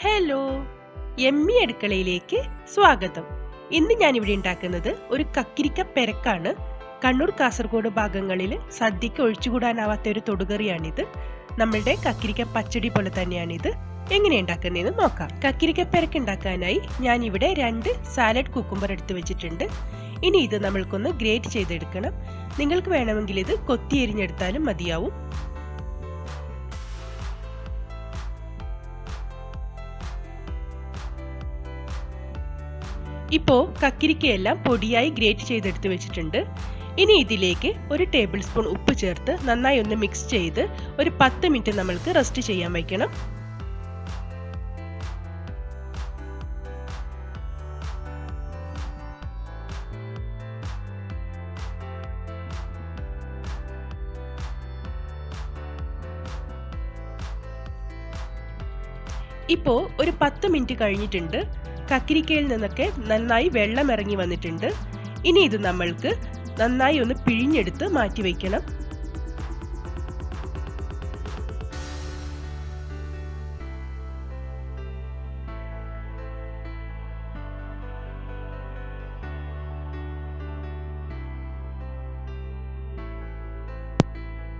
Hello, എമ്മി അടുക്കളയിലേക്ക് സ്വാഗതം. ഇന്ന് ഞാനിവിടെ ഉണ്ടാക്കുന്നത് ഒരു കക്കിരിക്ക പെരക്കാണ്. കണ്ണൂർ കാസർഗോഡ് ഭാഗങ്ങളിൽ സദ്യക്ക് ഒഴിച്ചുകൂടാനാവാത്ത ഒരു തൊടുകറിയാണിത്. നമ്മളുടെ കക്കിരിക്ക പച്ചടി പോലെ തന്നെയാണിത്. എങ്ങനെ ഉണ്ടാക്കുന്നതെന്ന് നോക്കാം. കക്കിരിക്ക പെരക്ക് ഉണ്ടാക്കാനായി ഞാനിവിടെ 2 സാലഡ് കുക്കുംബർ എടുത്ത് വെച്ചിട്ടുണ്ട്. ഇനി ഇത് നമ്മൾക്കൊന്ന് ഗ്രേറ്റ് ചെയ്തെടുക്കണം. നിങ്ങൾക്ക് വേണമെങ്കിൽ ഇത് കൊത്തി എരിഞ്ഞെടുത്താലും മതിയാവും. ഇപ്പോൾ കക്കിരിക്കയെല്ലാം പൊടിയായി ഗ്രേറ്റ് ചെയ്തെടുത്ത് വെച്ചിട്ടുണ്ട്. ഇനി ഇതിലേക്ക് 1 ടേബിൾ സ്പൂൺ ഉപ്പ് ചേർത്ത് നന്നായി ഒന്ന് മിക്സ് ചെയ്ത് ഒരു 10 മിനിറ്റ് നമ്മൾക്ക് റെസ്റ്റ് ചെയ്യാൻ വയ്ക്കണം. ഇപ്പോൾ ഒരു 10 മിനിറ്റ് കഴിഞ്ഞിട്ടുണ്ട്. കക്കിരിക്കയിൽ നിന്നൊക്കെ നന്നായി വെള്ളം ഇറങ്ങി വന്നിട്ടുണ്ട്. ഇനി ഇത് നമ്മൾക്ക് നന്നായി ഒന്ന് പിഴിഞ്ഞെടുത്ത് മാറ്റി വയ്ക്കണം.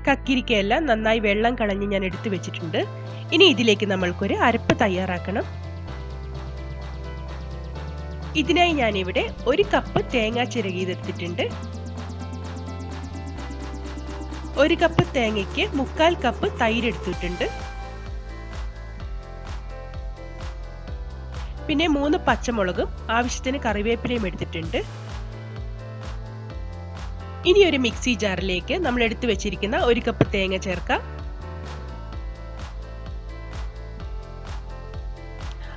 കക്കിരിക്കയെല്ലാം നന്നായി വെള്ളം കളഞ്ഞ് ഞാൻ എടുത്തു വെച്ചിട്ടുണ്ട്. ഇനി ഇതിലേക്ക് നമ്മൾക്കൊരു അരപ്പ് തയ്യാറാക്കണം. ഇതിനായി ഞാനിവിടെ 1 കപ്പ് തേങ്ങ ചിരകിയതെടുത്തിട്ടുണ്ട്. 1 കപ്പ് തേങ്ങയ്ക്ക് 3/4 കപ്പ് തൈര് എടുത്തിട്ടുണ്ട്. പിന്നെ 3 പച്ചമുളകും ആവശ്യത്തിന് കറിവേപ്പിലയും എടുത്തിട്ടുണ്ട്. ഇനി ഒരു മിക്സി ജാറിലേക്ക് നമ്മൾ എടുത്തു വെച്ചിരിക്കുന്ന 1 കപ്പ് തേങ്ങ ചേർക്കാം.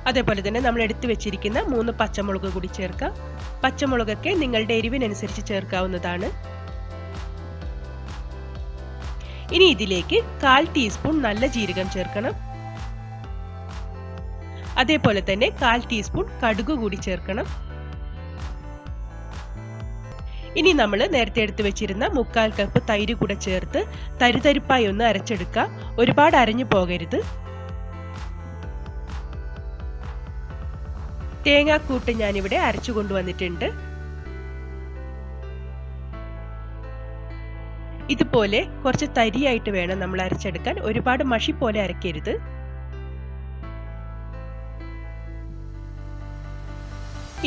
അതേപോലെ തന്നെ നമ്മൾ എടുത്തു വെച്ചിരിക്കുന്ന 3 പച്ചമുളക് കൂടി ചേർക്കാം. പച്ചമുളകൊക്കെ നിങ്ങളുടെ എരിവിനനുസരിച്ച് ചേർക്കാവുന്നതാണ്. ഇനി ഇതിലേക്ക് 1/4 ടീസ്പൂൺ നല്ല ജീരകം ചേർക്കണം. അതേപോലെ തന്നെ 1/4 ടീസ്പൂൺ കടുക് കൂടി ചേർക്കണം. ഇനി നമ്മൾ നേരത്തെ എടുത്തു വെച്ചിരുന്ന 3/4 കപ്പ് തൈര് കൂടെ ചേർത്ത് തരിതരിപ്പായി ഒന്ന് അരച്ചെടുക്കാം. ഒരുപാട് അരഞ്ഞു പോകരുത്. തേങ്ങാക്കൂട്ട് ഞാനിവിടെ അരച്ചു കൊണ്ടുവന്നിട്ടുണ്ട്. ഇതുപോലെ കുറച്ച് തരിയായിട്ട് വേണം നമ്മൾ അരച്ചെടുക്കാൻ. ഒരുപാട് മഷി പോലെ അരക്കരുത്.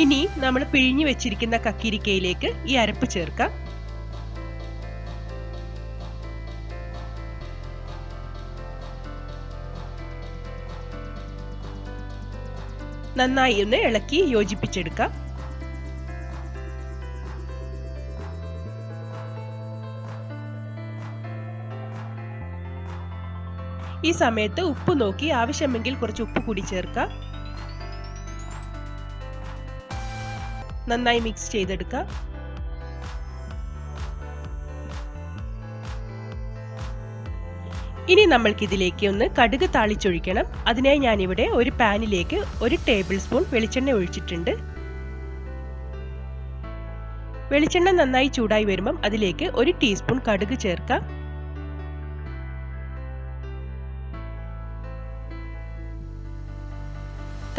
ഇനി നമ്മൾ പിഴിഞ്ഞു വെച്ചിരിക്കുന്ന കക്കിരിക്കയിലേക്ക് ഈ അരപ്പ് ചേർക്കാം. നന്നായി ഒന്ന് ഇളക്കി യോജിപ്പിച്ചെടുക്കാം. ഈ സമയത്ത് ഉപ്പ് നോക്കി ആവശ്യമെങ്കിൽ കുറച്ച് ഉപ്പ് കൂടി ചേർക്കാം. നന്നായി മിക്സ് ചെയ്തെടുക്കാം. ഇനി നമ്മൾക്ക് ഇതിലേക്ക് ഒന്ന് കടുക് താളിച്ചൊഴിക്കണം. അതിനായി ഞാനിവിടെ ഒരു പാനിലേക്ക് 1 ടേബിൾ സ്പൂൺ വെളിച്ചെണ്ണ ഒഴിച്ചിട്ടുണ്ട്. വെളിച്ചെണ്ണ നന്നായി ചൂടായി വരുമ്പം അതിലേക്ക് 1 ടീസ്പൂൺ കടുക് ചേർക്കാം.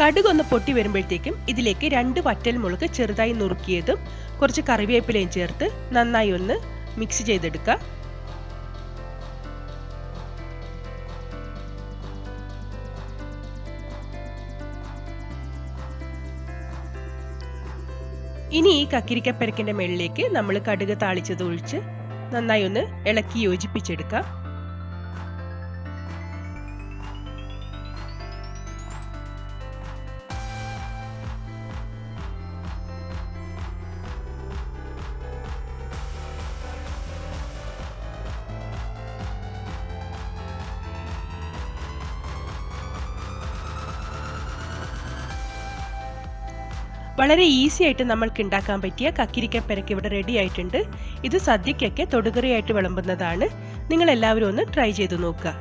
കടുക് ഒന്ന് പൊട്ടി വരുമ്പോഴത്തേക്കും ഇതിലേക്ക് 2 വറ്റൽമുളക് ചെറുതായി നുറുക്കിയതും കുറച്ച് കറിവേപ്പിലയും ചേർത്ത് നന്നായി ഒന്ന് മിക്സ് ചെയ്തെടുക്കാം. ഇനി ഈ കക്കിരിക്ക പെരക്കിന്റെ മുകളിലേക്ക് നമ്മൾ കടുക് താളിച്ചത് ഒഴിച്ച് നന്നായി ഒന്ന് ഇളക്കി യോജിപ്പിച്ചെടുക്കാം. വളരെ ഈസി ആയിട്ട് നമ്മൾക്ക് ഉണ്ടാക്കാൻ പറ്റിയ കക്കിരിക്ക പെരക്ക് ഇവിടെ റെഡി ആയിട്ടുണ്ട്. ഇത് സദ്യക്കൊക്കെ തൊടുകറിയായിട്ട് വിളമ്പുന്നതാണ്. നിങ്ങൾ എല്ലാവരും ഒന്ന് ട്രൈ ചെയ്ത് നോക്കുക.